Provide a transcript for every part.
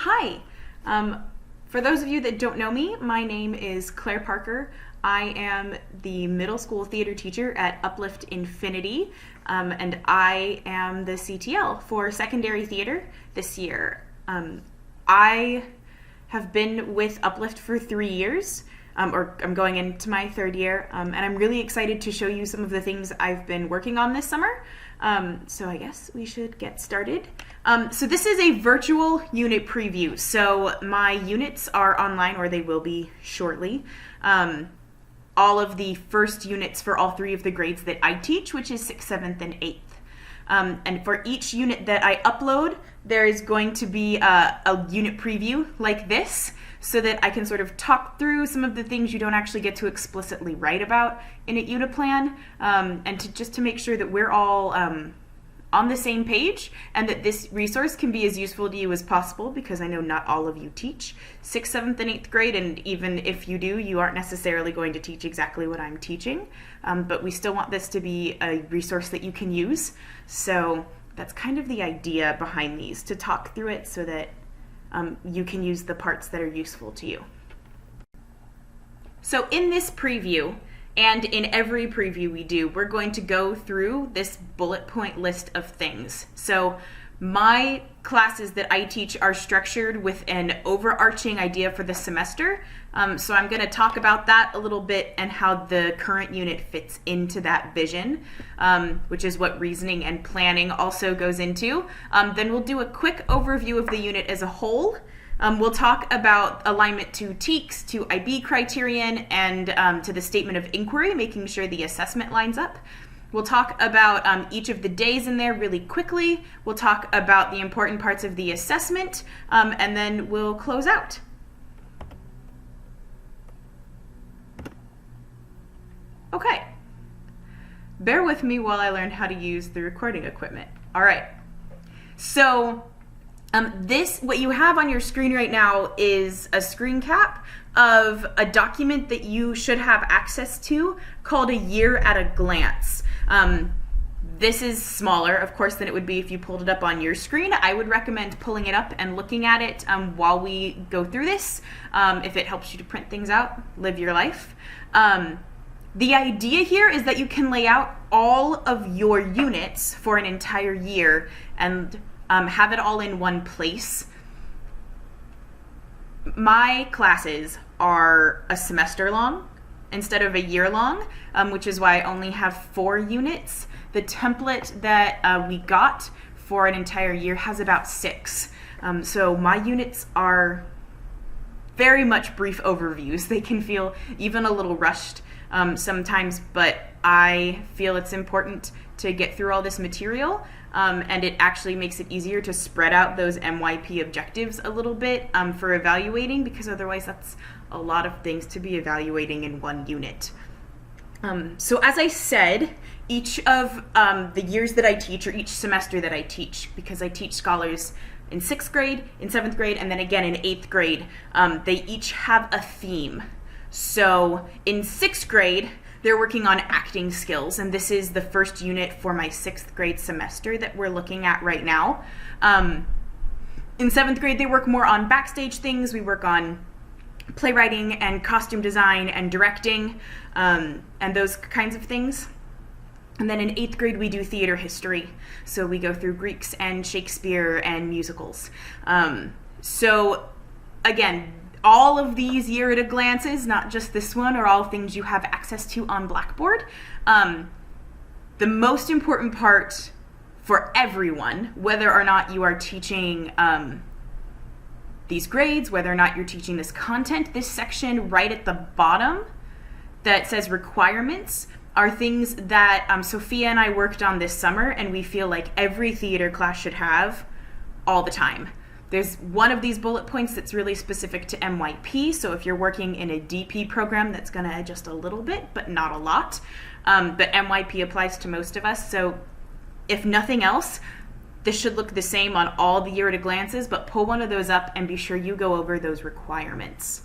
Hi. For those of you that don't know me, my name is Claire Parker. I am the middle school theater teacher at Uplift Infinity, and I am the CTL for secondary theater this year. I have been with Uplift for 3 years, or I'm going into my third year, and I'm really excited to show you some of the things I've been working on this summer. So I guess we should get started. So this is a virtual unit preview. So my units are online, or they will be shortly. All of the first units for all three of the grades that I teach, which is 6th, 7th, and 8th. And for each unit that I upload, there is going to be a unit preview like this, so that I can sort of talk through some of the things you don't actually get to explicitly write about in a unit plan, and just to make sure that we're all on the same page, and that this resource can be as useful to you as possible, because I know not all of you teach 6th, 7th, and 8th grade, and even if you do, you aren't necessarily going to teach exactly what I'm teaching, but we still want this to be a resource that you can use. So that's kind of the idea behind these, to talk through it so that you can use the parts that are useful to you. So in this preview, and in every preview we do, we're going to go through this bullet point list of things. So my classes that I teach are structured with an overarching idea for the semester. So I'm going to talk about that a little bit and how the current unit fits into that vision, which is what reasoning and planning also goes into. Then we'll do a quick overview of the unit as a whole. We'll talk about alignment to TEKS, to IB criterion, and to the statement of inquiry, making sure the assessment lines up. We'll talk about each of the days in there really quickly. We'll talk about the important parts of the assessment, and then we'll close out. Okay. Bear with me while I learn how to use the recording equipment. All right. So what you have on your screen right now is a screen cap of a document that you should have access to called A Year at a Glance. This is smaller, of course, than it would be if you pulled it up on your screen. I would recommend pulling it up and looking at it while we go through this, if it helps you to print things out, live your life. The idea here is that you can lay out all of your units for an entire year and have it all in one place. My classes are a semester long instead of a year long, which is why I only have 4 units. The template that we got for an entire year has about 6. So my units are very much brief overviews. They can feel even a little rushed sometimes, but I feel it's important to get through all this material, and it actually makes it easier to spread out those MYP objectives a little bit for evaluating, because otherwise that's a lot of things to be evaluating in one unit. So as I said, each of the years that I teach, or each semester that I teach, because I teach scholars in 6th grade, in 7th grade, and then again in 8th grade, they each have a theme. So in 6th grade, they're working on acting skills, and this is the first unit for my 6th grade semester that we're looking at right now. In 7th grade, they work more on backstage things. We work on playwriting and costume design and directing, and those kinds of things. And then in 8th grade, we do theater history. So we go through Greeks and Shakespeare and musicals. So again, all of these year at a glances, not just this one, are all things you have access to on Blackboard. The most important part for everyone, whether or not you are teaching these grades, whether or not you're teaching this content, this section right at the bottom that says requirements are things that Sophia and I worked on this summer, and we feel like every theater class should have all the time. There's one of these bullet points that's really specific to MYP, so if you're working in a DP program, that's going to adjust a little bit, but not a lot. But MYP applies to most of us, so if nothing else, this should look the same on all the year at a glances, but pull one of those up and be sure you go over those requirements.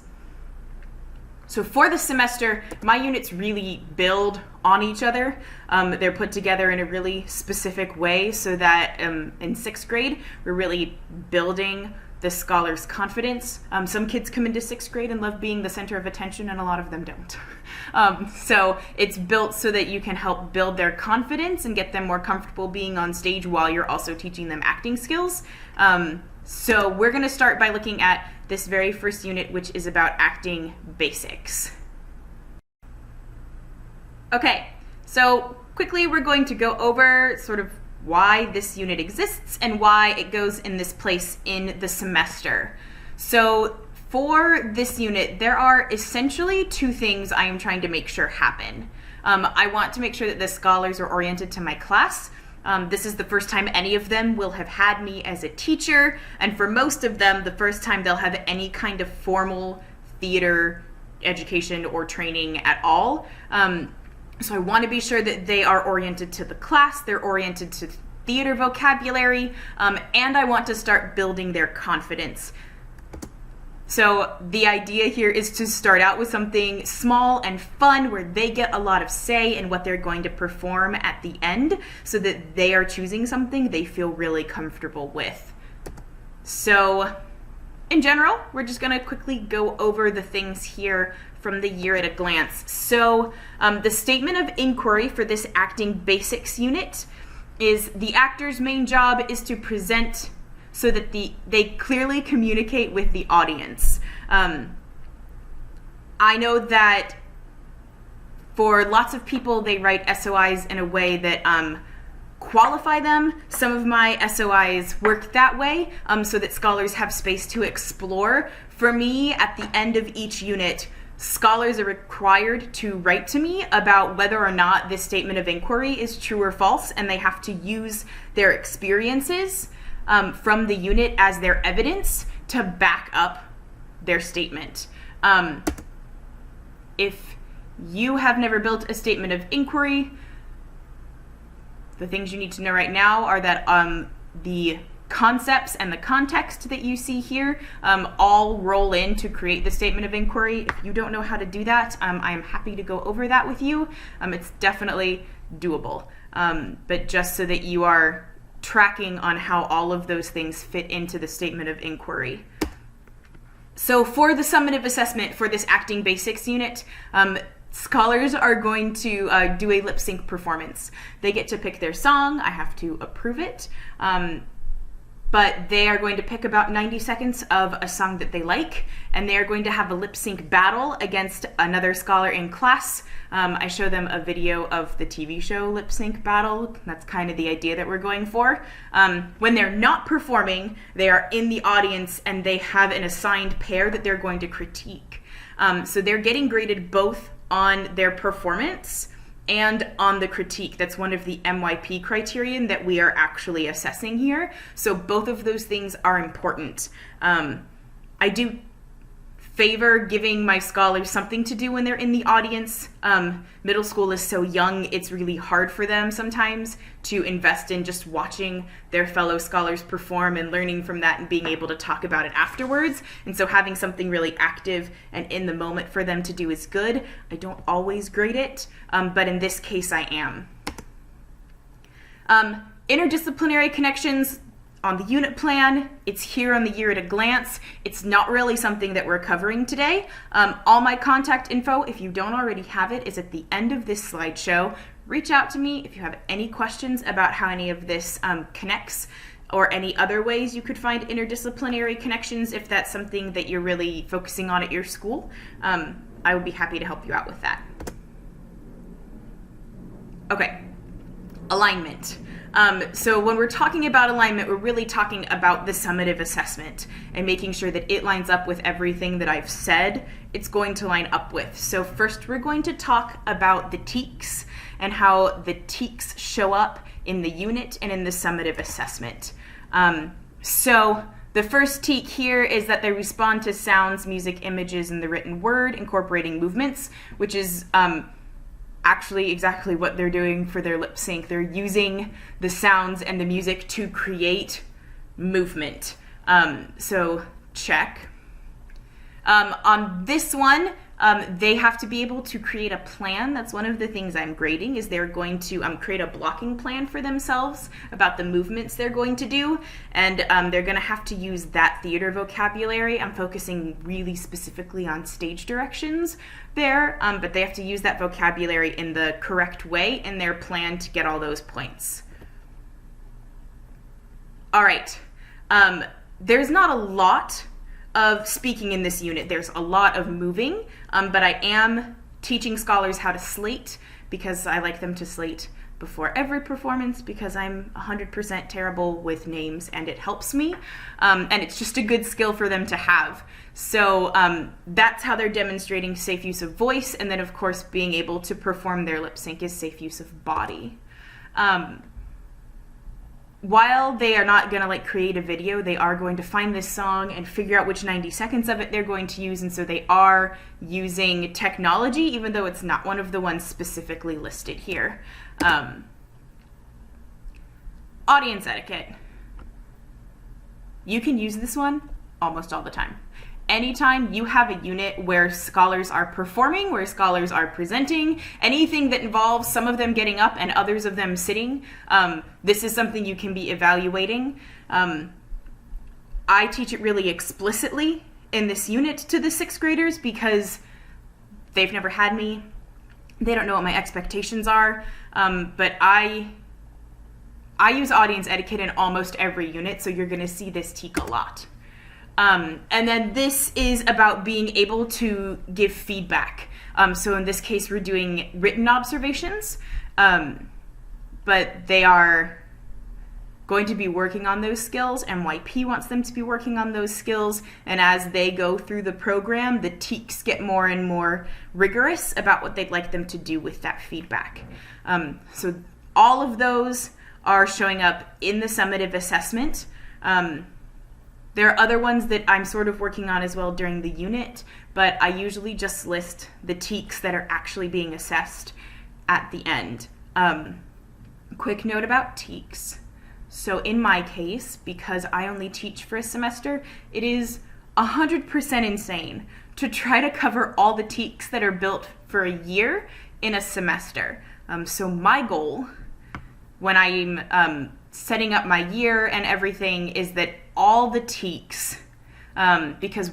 So for the semester, my units really build on each other. They're put together in a really specific way so that in 6th grade, we're really building the scholars' confidence. Some kids come into 6th grade and love being the center of attention, and a lot of them don't. So it's built so that you can help build their confidence and get them more comfortable being on stage while you're also teaching them acting skills. So we're going to start by looking at this very first unit, which is about acting basics. Okay, so quickly we're going to go over sort of why this unit exists and why it goes in this place in the semester. So for this unit, there are essentially 2 things I am trying to make sure happen. I want to make sure that the scholars are oriented to my class. This is the first time any of them will have had me as a teacher, and for most of them, the first time they'll have any kind of formal theater education or training at all. So I want to be sure that they are oriented to the class, they're oriented to theater vocabulary, and I want to start building their confidence. So the idea here is to start out with something small and fun where they get a lot of say in what they're going to perform at the end so that they are choosing something they feel really comfortable with. So in general, we're just going to quickly go over the things here from the year at a glance. So the statement of inquiry for this acting basics unit is the actor's main job is to present so that they clearly communicate with the audience. I know that for lots of people, they write SOIs in a way that qualify them. Some of my SOIs work that way so that scholars have space to explore. For me, at the end of each unit, scholars are required to write to me about whether or not this statement of inquiry is true or false, and they have to use their experiences from the unit as their evidence to back up their statement. If you have never built a statement of inquiry, the things you need to know right now are that the concepts and the context that you see here all roll in to create the statement of inquiry. If you don't know how to do that, I am happy to go over that with you. It's definitely doable, but just so that you are tracking on how all of those things fit into the statement of inquiry. So for the summative assessment for this acting basics unit, scholars are going to do a lip sync performance. They get to pick their song. I have to approve it. But they are going to pick about 90 seconds of a song that they like, and they are going to have a lip sync battle against another scholar in class. I show them a video of the TV show Lip Sync Battle. That's kind of the idea that we're going for. When they're not performing, they are in the audience and they have an assigned pair that they're going to critique. So they're getting graded both on their performance and on the critique. That's one of the MYP criterion that we are actually assessing here. So both of those things are important. I do favor giving my scholars something to do when they're in the audience. Middle school is so young, it's really hard for them sometimes to invest in just watching their fellow scholars perform and learning from that and being able to talk about it afterwards. And so having something really active and in the moment for them to do is good. I don't always grade it, but in this case I am. Interdisciplinary connections on the unit plan, it's here on the year at a glance. It's not really something that we're covering today. All my contact info, if you don't already have it, is at the end of this slideshow. Reach out to me if you have any questions about how any of this connects, or any other ways you could find interdisciplinary connections if that's something that you're really focusing on at your school. I would be happy to help you out with that. Okay, alignment. So when we're talking about alignment, we're really talking about the summative assessment and making sure that it lines up with everything that I've said it's going to line up with. So first we're going to talk about the TEKS and how the TEKS show up in the unit and in the summative assessment. So the first TEK here is that they respond to sounds, music, images, and the written word, incorporating movements, which is actually exactly what they're doing for their lip sync. They're using the sounds and the music to create movement. So check. On this one, They have to be able to create a plan. That's one of the things I'm grading, is they're going to create a blocking plan for themselves about the movements they're going to do, and they're going to have to use that theater vocabulary. I'm focusing really specifically on stage directions there, but they have to use that vocabulary in the correct way in their plan to get all those points. All right. There's not a lot of speaking in this unit. There's a lot of moving, but I am teaching scholars how to slate, because I like them to slate before every performance, because I'm 100% terrible with names and it helps me, and it's just a good skill for them to have. So that's how they're demonstrating safe use of voice, and then of course being able to perform their lip sync is safe use of body. While they are not going to create a video, they are going to find this song and figure out which 90 seconds of it they're going to use, and so they are using technology, even though it's not one of the ones specifically listed here. Audience etiquette. You can use this one almost all the time. Anytime you have a unit where scholars are performing, where scholars are presenting, anything that involves some of them getting up and others of them sitting, this is something you can be evaluating. I teach it really explicitly in this unit to the 6th graders because they've never had me. They don't know what my expectations are, but I use audience etiquette in almost every unit, so you're going to see this teak a lot. And then this is about being able to give feedback. So in this case, we're doing written observations, but they are going to be working on those skills. NYP wants them to be working on those skills, and as they go through the program, the teaks get more and more rigorous about what they'd like them to do with that feedback. So all of those are showing up in the summative assessment. There are other ones that I'm sort of working on as well during the unit, but I usually just list the teaks that are actually being assessed at the end. Quick note about teaks. So in my case, because I only teach for a semester, it is 100% insane to try to cover all the teaks that are built for a year in a semester. So my goal when I'm setting up my year and everything is that all the teaks, because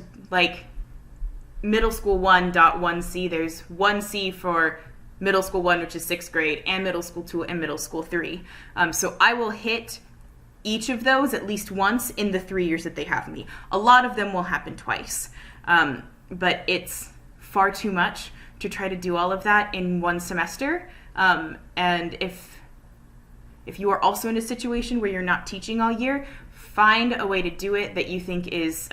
middle school 1.1c, there's 1c for middle school 1, which is 6th grade, and middle school 2 and middle school 3. So I will hit each of those at least once in the 3 years that they have me. A lot of them will happen twice, but it's far too much to try to do all of that in one semester. And if you are also in a situation where you're not teaching all year, find a way to do it that you think is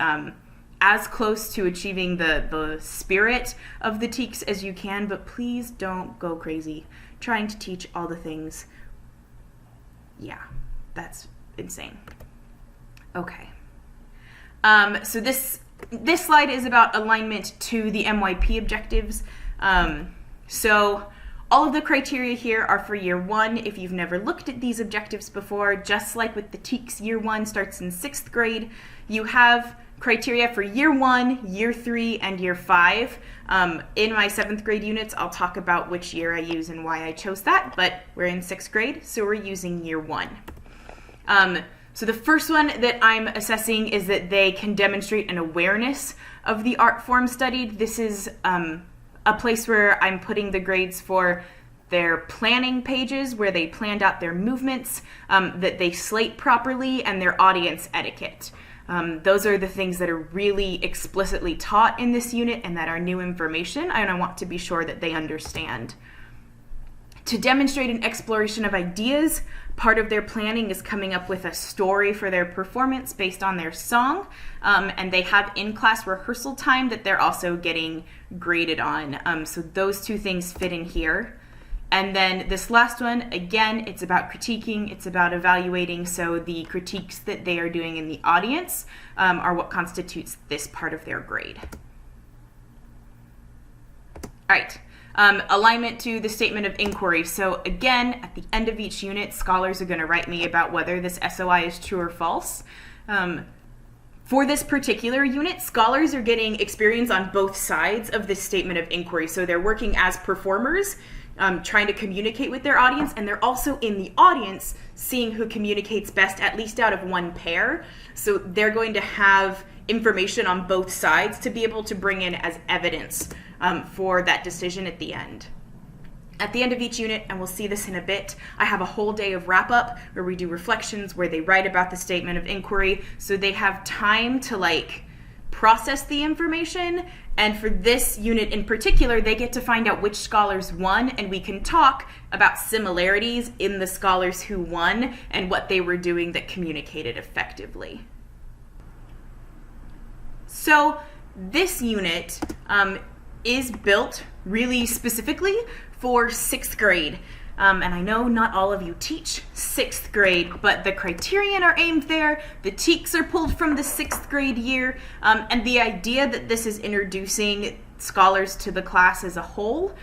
as close to achieving the spirit of the teaks as you can, but please don't go crazy trying to teach all the things. Yeah, that's insane. Okay. So this slide is about alignment to the MYP objectives. So all of the criteria here are for year 1. If you've never looked at these objectives before, just like with the TEACS, year 1 starts in 6th grade. You have criteria for year 1, year 3, and year 5. In my 7th grade units, I'll talk about which year I use and why I chose that, but we're in 6th grade, so we're using year 1. So the first one that I'm assessing is that they can demonstrate an awareness of the art form studied. This is a place where I'm putting the grades for their planning pages, where they planned out their movements, that they slate properly, and their audience etiquette. Those are the things that are really explicitly taught in this unit and that are new information, and I want to be sure that they understand. To demonstrate an exploration of ideas, part of their planning is coming up with a story for their performance based on their song, and they have in-class rehearsal time that they're also getting graded on. So those two things fit in here. And then this last one, again, it's about critiquing, it's about evaluating, so the critiques that they are doing in the audience are what constitutes this part of their grade. All right. Alignment to the statement of inquiry. So again, at the end of each unit, scholars are going to write me about whether this SOI is true or false. For this particular unit, scholars are getting experience on both sides of this statement of inquiry. So they're working as performers, trying to communicate with their audience, and they're also in the audience seeing who communicates best, at least out of one pair. So they're going to have information on both sides to be able to bring in as evidence for that decision at the end. At the end of each unit, and we'll see this in a bit, I have a whole day of wrap-up where we do reflections, where they write about the statement of inquiry, so they have time to process the information. And for this unit in particular, they get to find out which scholars won, and we can talk about similarities in the scholars who won and what they were doing that communicated effectively. So this unit is built really specifically for 6th grade. And I know not all of you teach 6th grade, but the criterion are aimed there, the TEKS are pulled from the 6th grade year, and the idea that this is introducing scholars to the class as a whole,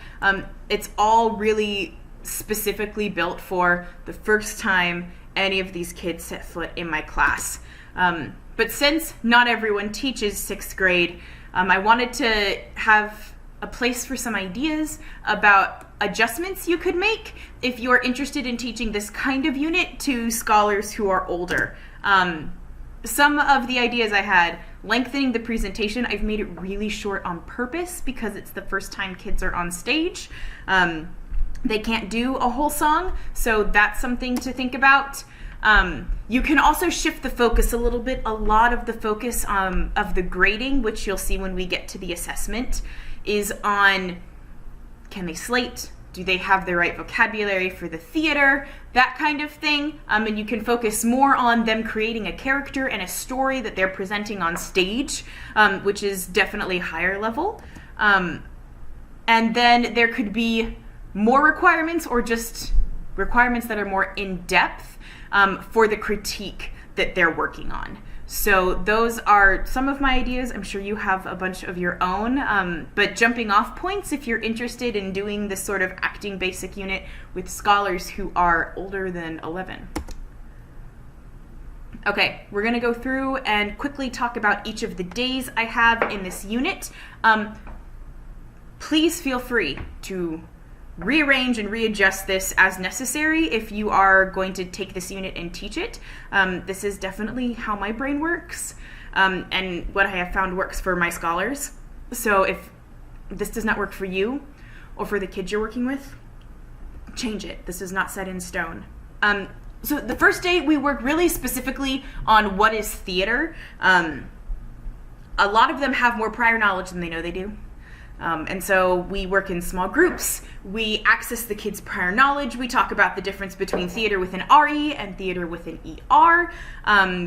it's all really specifically built for the first time any of these kids set foot in my class. But since not everyone teaches 6th grade, I wanted to have a place for some ideas about adjustments you could make if you're interested in teaching this kind of unit to scholars who are older. Some of the ideas I had: lengthening the presentation. I've made it really short on purpose because it's the first time kids are on stage. They can't do a whole song, so that's something to think about. You can also shift the focus a little bit. A lot of the focus of the grading, which you'll see when we get to the assessment, is on: can they slate? Do they have the right vocabulary for the theater? That kind of thing. And you can focus more on them creating a character and a story that they're presenting on stage, which is definitely higher level. And then there could be more requirements, or just requirements that are more in-depth for the critique that they're working on. So those are some of my ideas. I'm sure you have a bunch of your own, but jumping off points if you're interested in doing this sort of acting basic unit with scholars who are older than 11. Okay, we're gonna go through and quickly talk about each of the days I have in this unit. Please feel free to rearrange and readjust this as necessary if you are going to take this unit and teach it. This is definitely how my brain works, and what I have found works for my scholars. So if this does not work for you or for the kids you're working with, change it. This is not set in stone. So the first day we work really specifically on what is theater. A lot of them have more prior knowledge than they know they do. And so we work in small groups. We access the kids' prior knowledge. We talk about the difference between theater with an RE and theater with an ER,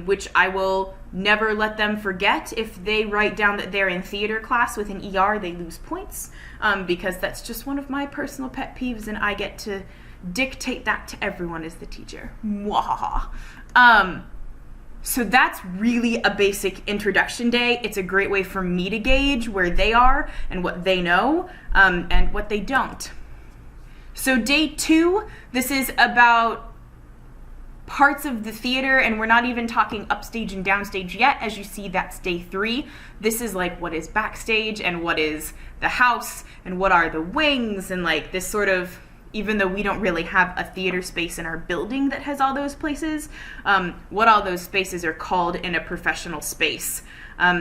which I will never let them forget. If they write down that they're in theater class with an ER, they lose points, because that's just one of my personal pet peeves, and I get to dictate that to everyone as the teacher. Mwahaha. So that's really a basic introduction day. It's a great way for me to gauge where they are and what they know, and what they don't. So day 2, this is about parts of the theater, and we're not even talking upstage and downstage yet. As you see, that's day 3. This is what is backstage and what is the house and what are the wings, and this sort of, even though we don't really have a theater space in our building that has all those places, what all those spaces are called in a professional space.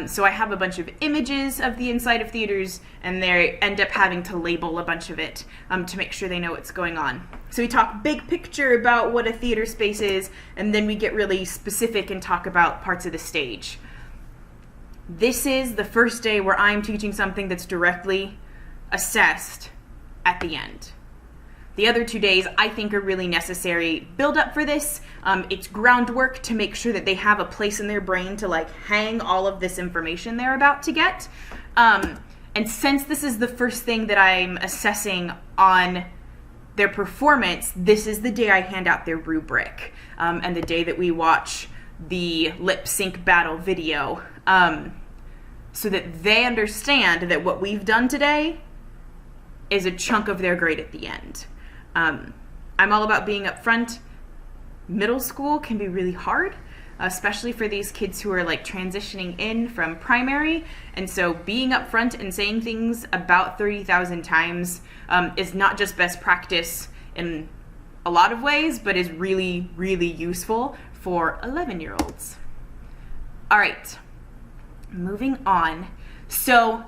So I have a bunch of images of the inside of theaters, and they end up having to label a bunch of it to make sure they know what's going on. So we talk big picture about what a theater space is, and then we get really specific and talk about parts of the stage. This is the first day where I'm teaching something that's directly assessed at the end. The other 2 days I think are really necessary build up for this. It's groundwork to make sure that they have a place in their brain to hang all of this information they're about to get. And since this is the first thing that I'm assessing on their performance, this is the day I hand out their rubric, and the day that we watch the lip sync battle video, so that they understand that what we've done today is a chunk of their grade at the end. I'm all about being upfront. Middle school can be really hard. especially for these kids who are like transitioning in from primary. And so being upfront and saying things about 30,000 times is not just best practice in a lot of ways, but is really, really useful for 11-year-olds. All right, moving on. So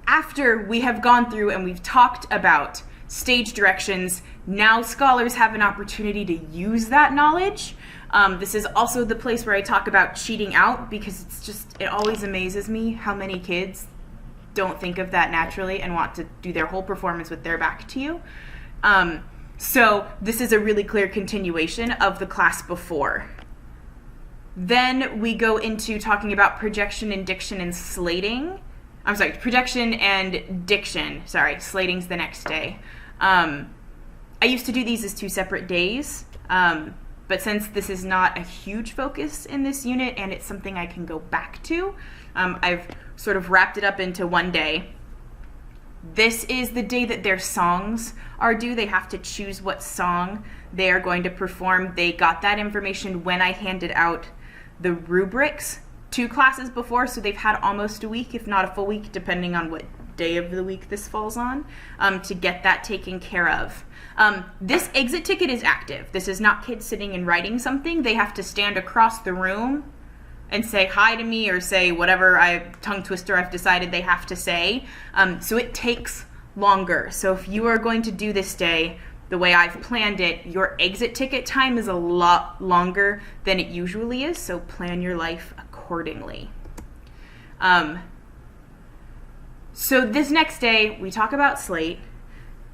after we have gone through and we've talked about stage directions, now scholars have an opportunity to use that knowledge. This is also the place where I talk about cheating out, because it always amazes me how many kids don't think of that naturally and want to do their whole performance with their back to you. So this is a really clear continuation of the class before. Then we go into talking about projection and diction and slating. I'm sorry, projection and diction. Sorry, slating's the next day. I used to do these as 2 separate days, but since this is not a huge focus in this unit and it's something I can go back to, I've sort of wrapped it up into one day. This is the day that their songs are due. They have to choose what song they are going to perform. They got that information when I handed out the rubrics 2 classes before, so they've had almost a week, if not a full week, depending on what day of the week this falls on, to get that taken care of. This exit ticket is active. This is not kids sitting and writing something. They have to stand across the room and say hi to me or say whatever tongue twister I've decided they have to say. So it takes longer. So if you are going to do this day the way I've planned it, your exit ticket time is a lot longer than it usually is, so plan your life accordingly. So this next day, we talk about slate,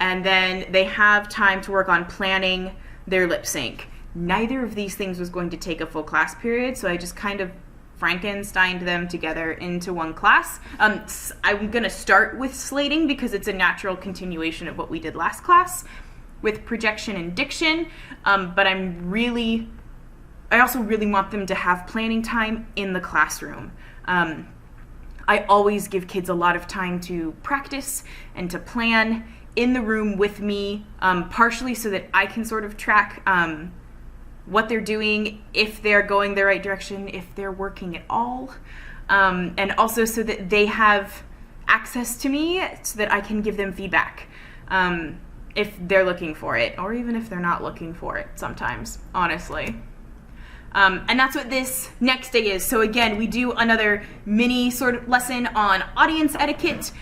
and then they have time to work on planning their lip sync. Neither of these things was going to take a full class period, so I just kind of Frankensteined them together into one class. I'm going to start with slating because it's a natural continuation of what we did last class with projection and diction, but I also really want them to have planning time in the classroom. I always give kids a lot of time to practice and to plan in the room with me, partially so that I can sort of track what they're doing, if they're going the right direction, if they're working at all, and also so that they have access to me so that I can give them feedback if they're looking for it, or even if they're not looking for it sometimes, honestly. And that's what this next day is. So again, we do another mini sort of lesson on audience etiquette.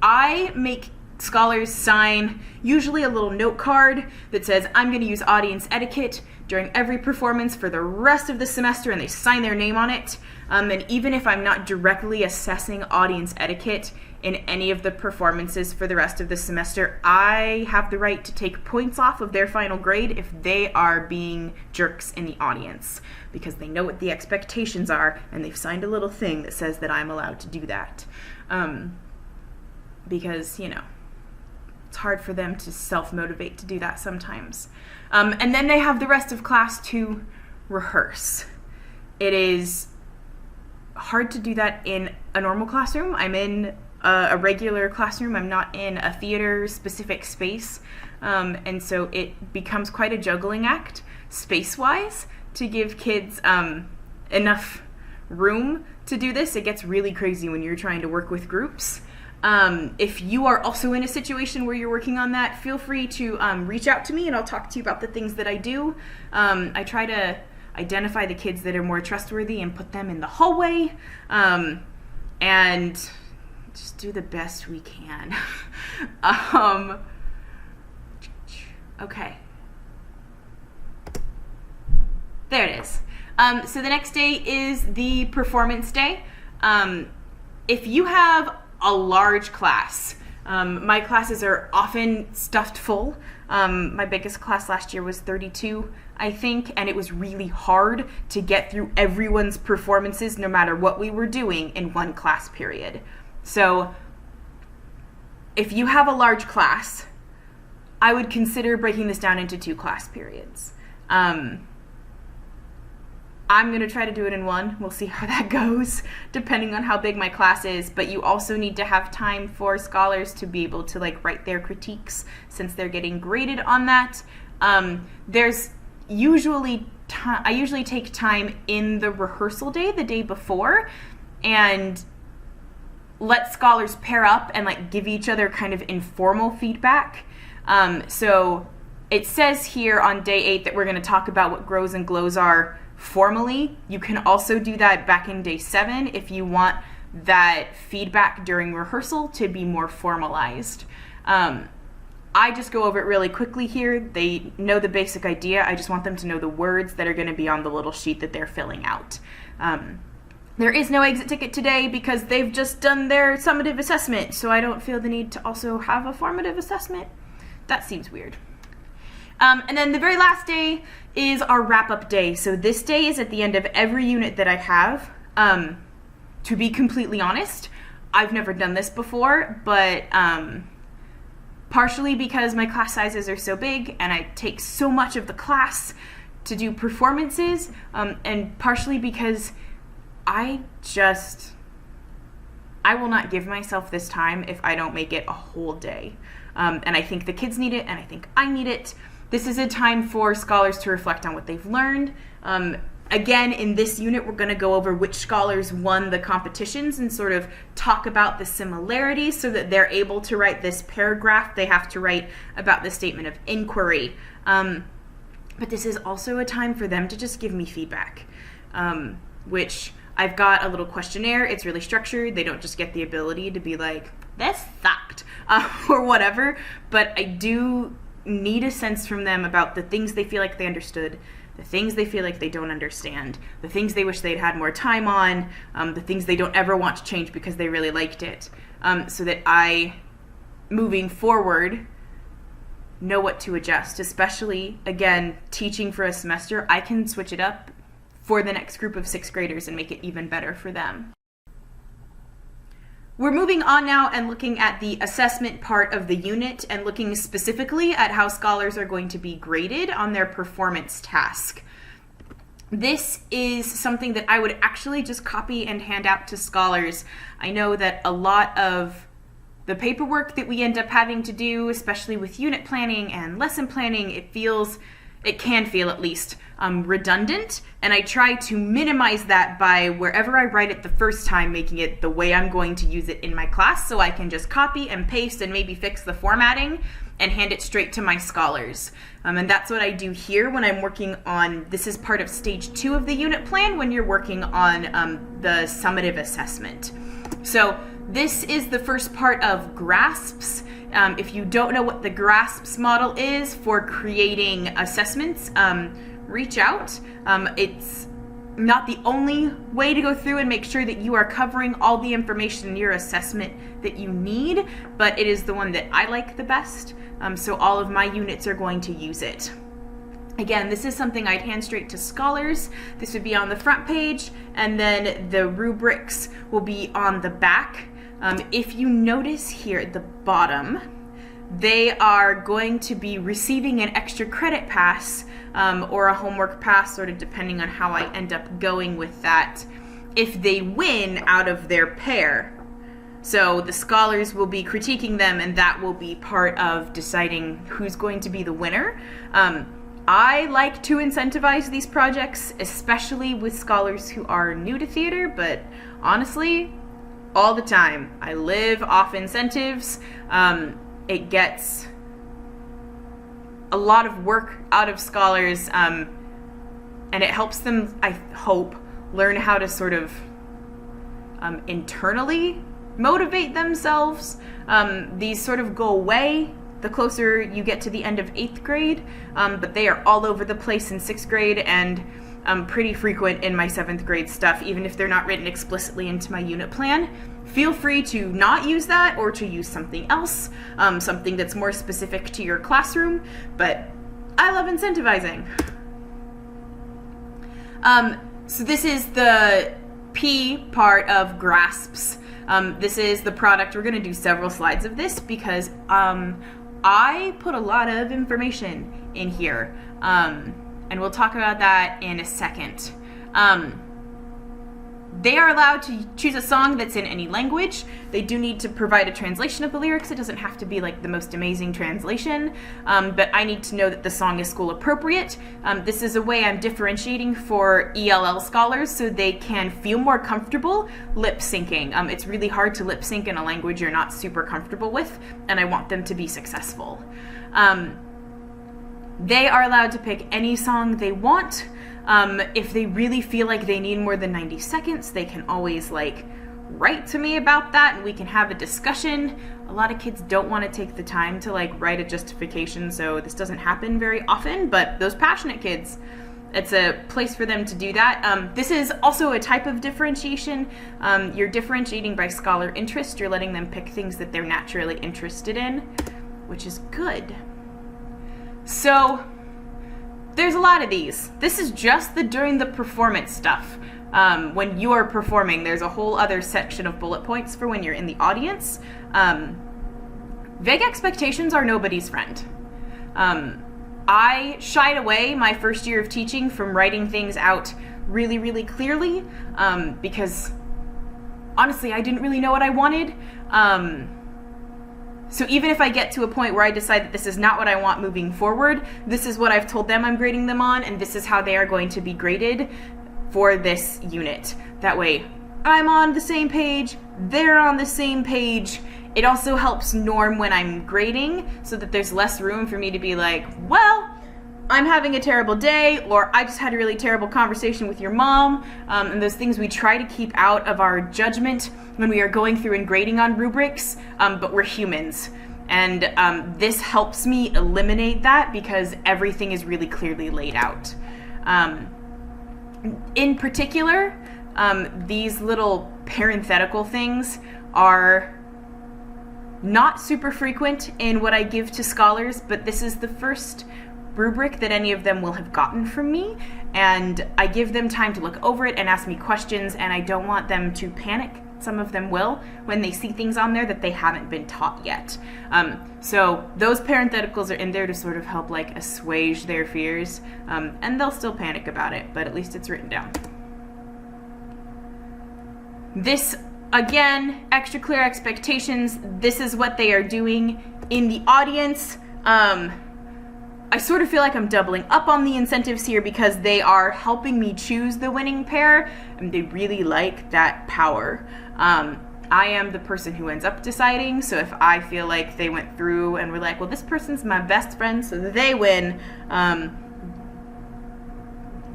I make scholars sign usually a little note card that says, I'm going to use audience etiquette during every performance for the rest of the semester, and they sign their name on it. And even if I'm not directly assessing audience etiquette in any of the performances for the rest of the semester, I have the right to take points off of their final grade if they are being jerks in the audience, because they know what the expectations are, and they've signed a little thing that says that I'm allowed to do that. Because, it's hard for them to self-motivate to do that sometimes. And then they have the rest of class to rehearse. It is hard to do that in a normal classroom. I'm in a regular classroom. I'm not in a theater-specific space. And so it becomes quite a juggling act, space-wise, to give kids enough room to do this. It gets really crazy when you're trying to work with groups. If you are also in a situation where you're working on that, feel free to reach out to me and I'll talk to you about the things that I do. I try to identify the kids that are more trustworthy and put them in the hallway, and just do the best we can. Okay. There it is. So the next day is the performance day. If you have a large class, my classes are often stuffed full. My biggest class last year was 32, I think, and it was really hard to get through everyone's performances, no matter what we were doing, in one class period. So if you have a large class, I would consider breaking this down into 2 class periods. I'm going to try to do it in 1. We'll see how that goes, depending on how big my class is. But you also need to have time for scholars to be able to write their critiques, since they're getting graded on that. There's usually I usually take time in the rehearsal day, the day before, and let scholars pair up and like give each other kind of informal feedback. So it says here on day 8 that we're going to talk about what grows and glows are formally. You can also do that back in day 7 if you want that feedback during rehearsal to be more formalized. I just go over it really quickly here. They know the basic idea. I just want them to know the words that are going to be on the little sheet that they're filling out. There is no exit ticket today because they've just done their summative assessment, so I don't feel the need to also have a formative assessment. That seems weird. And then the very last day is our wrap-up day. So this day is at the end of every unit that I have. To be completely honest, I've never done this before, but partially because my class sizes are so big and I take so much of the class to do performances, and partially because I will not give myself this time if I don't make it a whole day. And I think the kids need it, and I think I need it. This is a time for scholars to reflect on what they've learned. Again, in this unit, we're going to go over which scholars won the competitions and sort of talk about the similarities so that they're able to write this paragraph they have to write about the statement of inquiry. But this is also a time for them to just give me feedback, which I've got a little questionnaire. It's really structured. They don't just get the ability to be like, this sucked, or whatever. But I do need a sense from them about the things they feel like they understood, the things they feel like they don't understand, the things they wish they'd had more time on, the things they don't ever want to change because they really liked it, so that I, moving forward, know what to adjust. Especially, again, teaching for a semester, I can switch it up for the next group of 6th graders and make it even better for them. We're moving on now and looking at the assessment part of the unit and looking specifically at how scholars are going to be graded on their performance task. This is something that I would actually just copy and hand out to scholars. I know that a lot of the paperwork that we end up having to do, especially with unit planning and lesson planning, it can feel at least redundant, and I try to minimize that by wherever I write it the first time, making it the way I'm going to use it in my class, so I can just copy and paste and maybe fix the formatting and hand it straight to my scholars. And that's what I do here when I'm working on, this is part of stage 2 of the unit plan when you're working on the summative assessment. So this is the first part of GRASPS. If you don't know what the GRASPS model is for creating assessments, reach out. It's not the only way to go through and make sure that you are covering all the information in your assessment that you need, but it is the one that I like the best, so all of my units are going to use it. Again, this is something I'd hand straight to scholars. This would be on the front page, and then the rubrics will be on the back. If you notice here at the bottom, they are going to be receiving an extra credit pass or a homework pass, sort of depending on how I end up going with that, if they win out of their pair. So the scholars will be critiquing them, and that will be part of deciding who's going to be the winner. I like to incentivize these projects, especially with scholars who are new to theater, but honestly, all the time. I live off incentives. It gets a lot of work out of scholars, and it helps them, I hope, learn how to sort of internally motivate themselves. These sort of go away the closer you get to the end of 8th grade, but they are all over the place in 6th grade and pretty frequent in my 7th grade stuff, even if they're not written explicitly into my unit plan. Feel free to not use that or to use something else, something that's more specific to your classroom, but I love incentivizing. So this is the P part of GRASPS. This is the product. We're going to do several slides of this because I put a lot of information in here, and we'll talk about that in a second. They are allowed to choose a song that's in any language. They do need to provide a translation of the lyrics. It doesn't have to be like the most amazing translation, but I need to know that the song is school appropriate. This is a way I'm differentiating for ELL scholars so they can feel more comfortable lip syncing. It's really hard to lip sync in a language you're not super comfortable with, and I want them to be successful. They are allowed to pick any song they want. If they really feel like they need more than 90 seconds, they can always write to me about that and we can have a discussion. A lot of kids don't want to take the time to write a justification, so this doesn't happen very often, but those passionate kids, it's a place for them to do that. This is also a type of differentiation. You're differentiating by scholar interest. You're letting them pick things that they're naturally interested in, which is good. So there's a lot of these. This is just during the performance stuff. When you are performing, there's a whole other section of bullet points for when you're in the audience. Vague expectations are nobody's friend. I shied away my first year of teaching from writing things out really, really clearly because honestly, I didn't really know what I wanted. So even if I get to a point where I decide that this is not what I want moving forward, this is what I've told them I'm grading them on, and this is how they are going to be graded for this unit. That way, I'm on the same page, they're on the same page. It also helps norm when I'm grading so that there's less room for me to be like, well, I'm having a terrible day, or I just had a really terrible conversation with your mom, and those things we try to keep out of our judgment when we are going through and grading on rubrics, but we're humans. And this helps me eliminate that because everything is really clearly laid out. In particular, these little parenthetical things are not super frequent in what I give to scholars, but this is the first rubric that any of them will have gotten from me, and I give them time to look over it and ask me questions, and I don't want them to panic. Some of them will when they see things on there that they haven't been taught yet. So those parentheticals are in there to sort of help assuage their fears, and they'll still panic about it, but at least it's written down. This, again, extra clear expectations. This is what they are doing in the audience. I sort of feel like I'm doubling up on the incentives here because they are helping me choose the winning pair, and they really like that power. I am the person who ends up deciding, so if I feel like they went through and were like, well, this person's my best friend, so they win,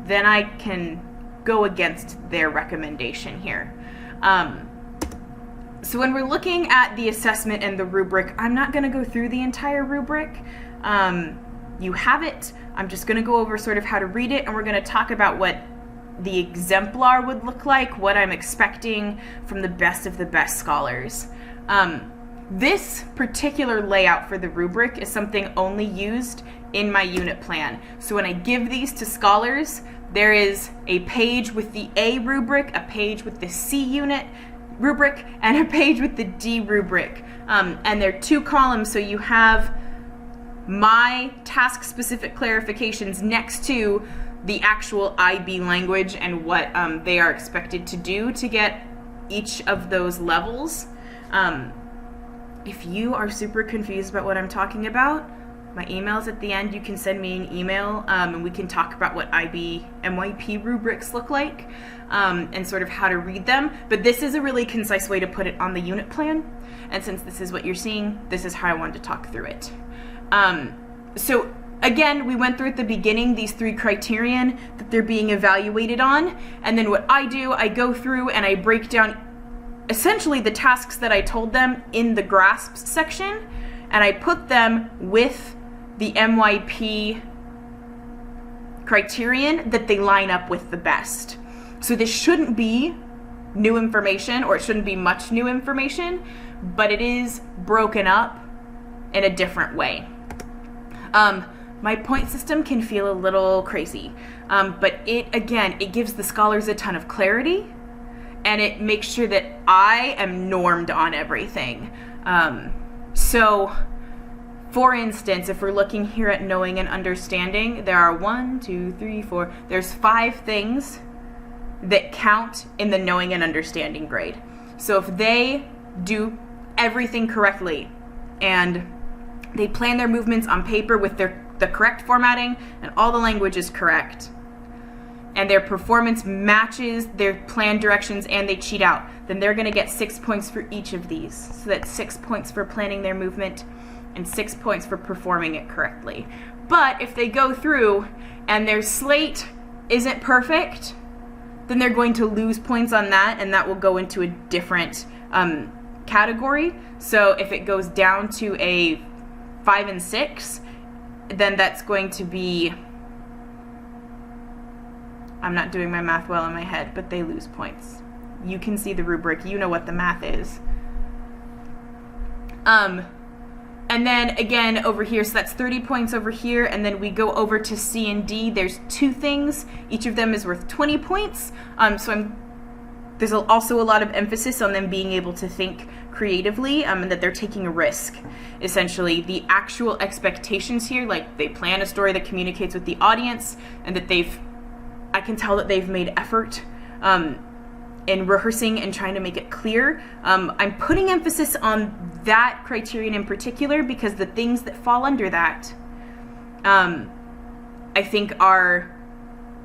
then I can go against their recommendation here. So when we're looking at the assessment and the rubric, I'm not going to go through the entire rubric. You have it. I'm just going to go over sort of how to read it, and we're going to talk about what the exemplar would look like, what I'm expecting from the best of the best scholars. This particular layout for the rubric is something only used in my unit plan. So when I give these to scholars, there is a page with the A rubric, a page with the C unit rubric, and a page with the D rubric. And they're 2 columns, so you have my task-specific clarifications next to the actual IB language and what they are expected to do to get each of those levels. If you are super confused about what I'm talking about, my email's at the end. You can send me an email and we can talk about what IB MYP rubrics look like and sort of how to read them. But this is a really concise way to put it on the unit plan. And since this is what you're seeing, this is how I wanted to talk through it. So again, we went through at the beginning these 3 criterion that they're being evaluated on. And then what I do, I go through and I break down essentially the tasks that I told them in the grasps section, and I put them with the MYP criterion that they line up with the best. So this shouldn't be new information, or it shouldn't be much new information, but it is broken up in a different way. My point system can feel a little crazy, but it gives the scholars a ton of clarity, and it makes sure that I am normed on everything. So, for instance, if we're looking here at knowing and understanding, there are 1, 2, 3, 4, there's 5 things that count in the knowing and understanding grade. So if they do everything correctly and they plan their movements on paper with the correct formatting and all the language is correct, and their performance matches their planned directions and they cheat out, then they're going to get 6 points for each of these. So that's 6 points for planning their movement and 6 points for performing it correctly. But if they go through and their slate isn't perfect, then they're going to lose points on that, and that will go into a different category. So if it goes down to a 5 and 6, then that's going to be, I'm not doing my math well in my head, but they lose points. You can see the rubric, you know what the math is. And then again over here, so that's 30 points over here, and then we go over to C and D. There's 2 things. Each of them is worth 20 points. There's also a lot of emphasis on them being able to think creatively, and that they're taking a risk. Essentially, the actual expectations here, like they plan a story that communicates with the audience, and that I can tell that they've made effort in rehearsing and trying to make it clear. I'm putting emphasis on that criterion in particular because the things that fall under that, I think are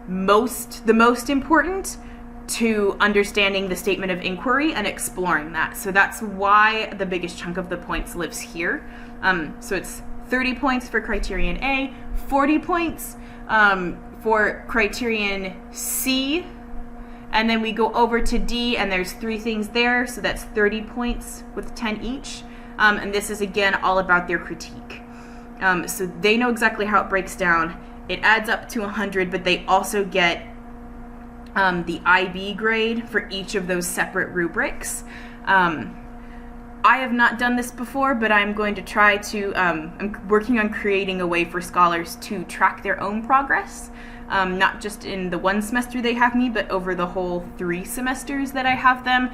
the most important to understanding the statement of inquiry and exploring that. So that's why the biggest chunk of the points lives here. So it's 30 points for criterion A, 40 points for criterion C, and then we go over to D, and there's 3 things there, so that's 30 points with 10 each. And this is, again, all about their critique. So they know exactly how it breaks down. It adds up to 100, but they also get the IB grade for each of those separate rubrics. I have not done this before, but I'm going to try to, I'm working on creating a way for scholars to track their own progress. Not just in the 1 semester they have me, but over the whole 3 semesters that I have them,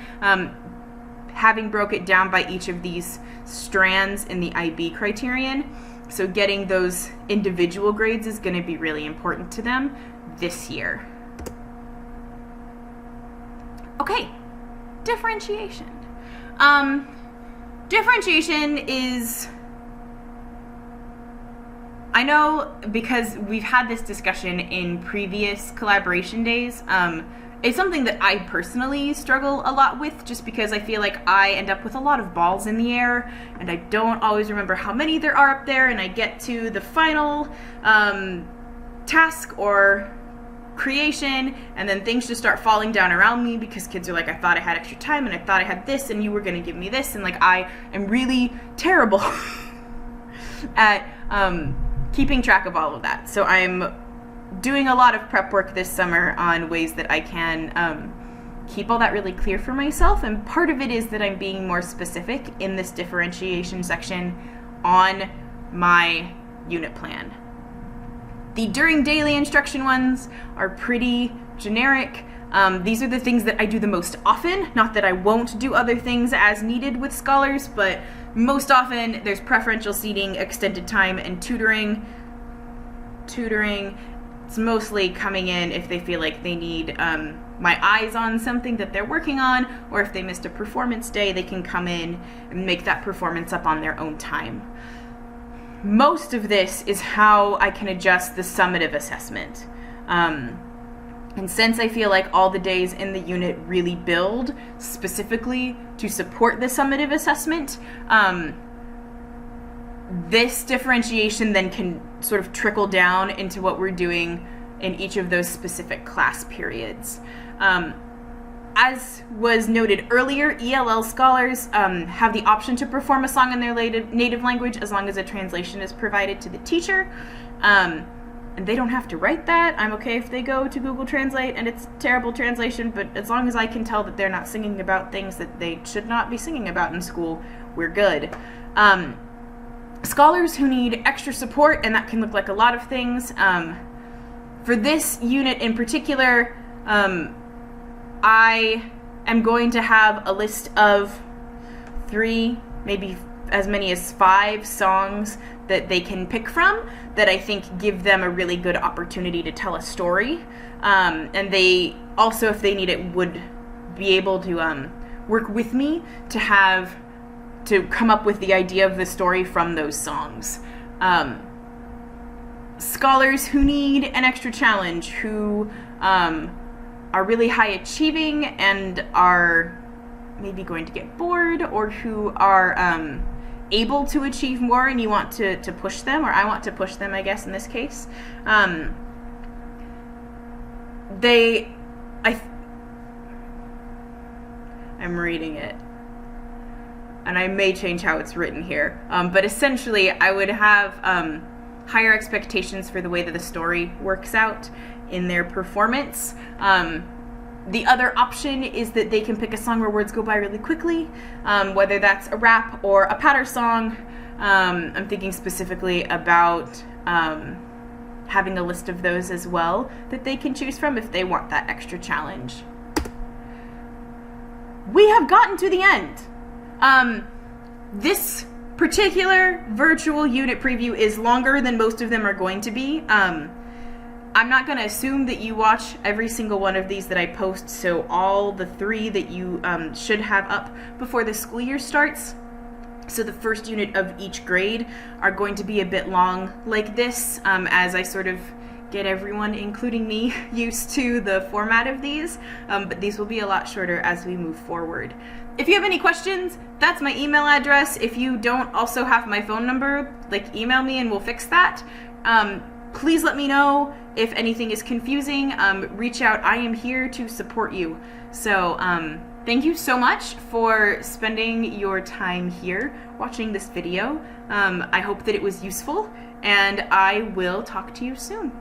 having broke it down by each of these strands in the IB criterion. So getting those individual grades is going to be really important to them this year. Okay, differentiation. Differentiation is, I know because we've had this discussion in previous collaboration days, it's something that I personally struggle a lot with, just because I feel like I end up with a lot of balls in the air, and I don't always remember how many there are up there, and I get to the final task or creation, and then things just start falling down around me because kids are like, I thought I had extra time, and I thought I had this, and you were going to give me this, and like I am really terrible at keeping track of all of that. So I'm doing a lot of prep work this summer on ways that I can keep all that really clear for myself, and part of it is that I'm being more specific in this differentiation section on my unit plan. The during daily instruction ones are pretty generic. These are the things that I do the most often. Not that I won't do other things as needed with scholars, but most often there's preferential seating, extended time, and tutoring. It's mostly coming in if they feel like they need my eyes on something that they're working on, or if they missed a performance day, they can come in and make that performance up on their own time. Most of this is how I can adjust the summative assessment. And since I feel like all the days in the unit really build specifically to support the summative assessment, this differentiation then can sort of trickle down into what we're doing in each of those specific class periods. As was noted earlier, ELL scholars have the option to perform a song in their native language as long as a translation is provided to the teacher. And they don't have to write that. I'm okay if they go to Google Translate and it's terrible translation, but as long as I can tell that they're not singing about things that they should not be singing about in school, we're good. Scholars who need extra support, and that can look like a lot of things. For this unit in particular, I am going to have a list of 3, maybe as many as 5 songs that they can pick from that I think give them a really good opportunity to tell a story. And they also, if they need it, would be able to work with me to come up with the idea of the story from those songs. Scholars who need an extra challenge, who are really high achieving and are maybe going to get bored, or who are able to achieve more and you want to push them, or I want to push them, I guess, in this case. I'm reading it, and I may change how it's written here, but essentially I would have higher expectations for the way that the story works out in their performance. The other option is that they can pick a song where words go by really quickly, whether that's a rap or a patter song. I'm thinking specifically about having a list of those as well that they can choose from if they want that extra challenge. We have gotten to the end. This particular virtual unit preview is longer than most of them are going to be. I'm not going to assume that you watch every single one of these that I post, so all the 3 that you should have up before the school year starts, so the first unit of each grade, are going to be a bit long like this, as I sort of get everyone, including me, used to the format of these, but these will be a lot shorter as we move forward. If you have any questions, that's my email address. If you don't also have my phone number, email me and we'll fix that. Please let me know if anything is confusing. Reach out. I am here to support you. So thank you so much for spending your time here watching this video. I hope that it was useful, and I will talk to you soon.